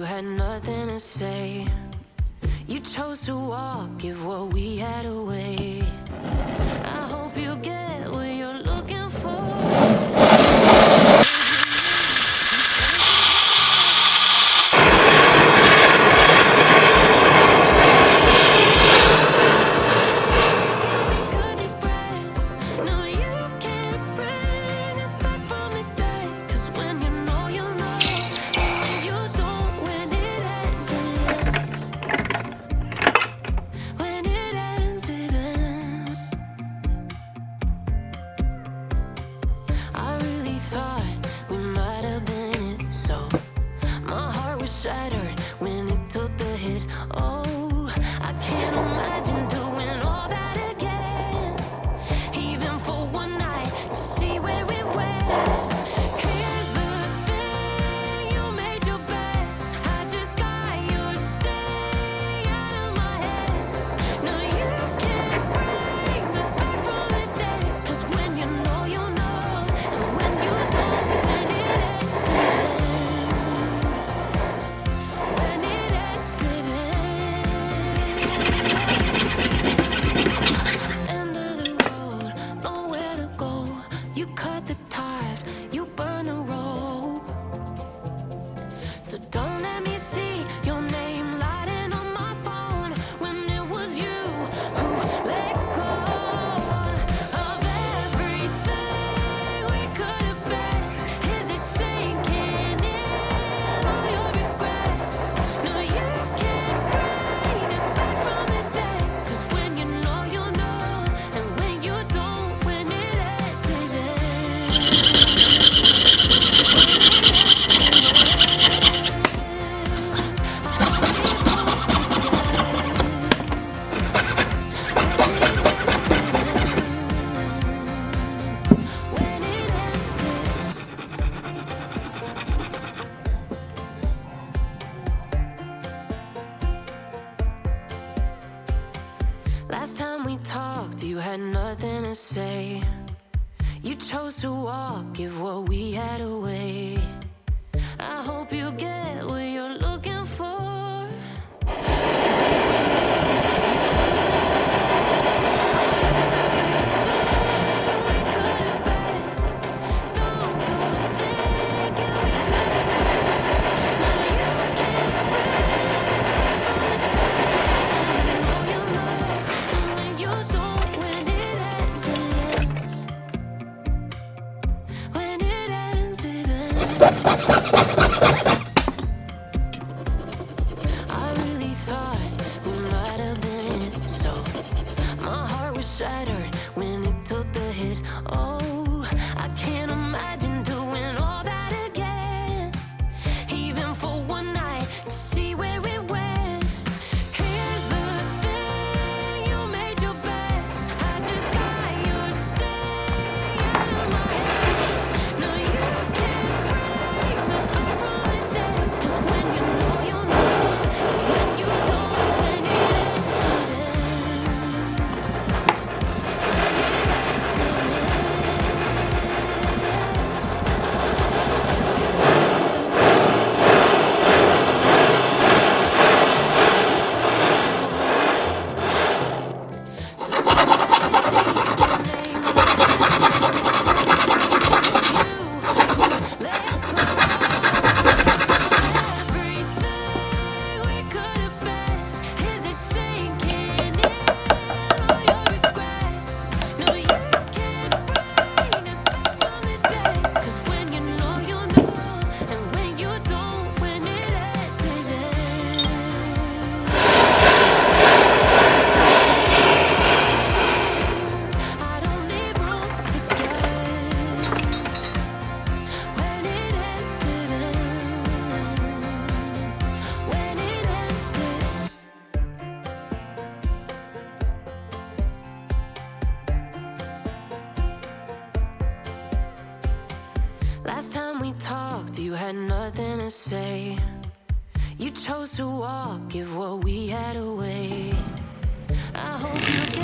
had nothing to say. You chose to walk, give what we had away. I hope you get what you're looking for. Shattered when it took the hit. Oh, I can't imagine doing all that again, even for one night to see where it went. Here's the thing, you made your bed, I just got yours. Stay out of my head. No, you can't bring us back from the dead, 'cause when you know, you know, and when you don't, then it ends. End of the road, nowhere to go. You cut the ties, you burn the rope. So don't let me see your name lighting on my phone when it was you who let go of everything we could have been. Is it sinking in all your regret? No, you can't bring us back from the dead, 'cause when you know, you know, and when you don't, when it ends, it Last time we talked, you had nothing to say. You chose to walk, give what we had away. I hope you get what you're looking for. I really thought we might have been it, so my heart was shattered when it took the hit. Oh, I can't imagine doing all that again, even for one night to see where it went. Here's the thing, you made your bed, I just got yours. Stay out of my head. No, you can't bring us back from the dead, 'cause when you know, you know, and when you don't, when it ends, it ends. Last time we talked, you had nothing to say. You chose to walk, give what we had away. I hope you get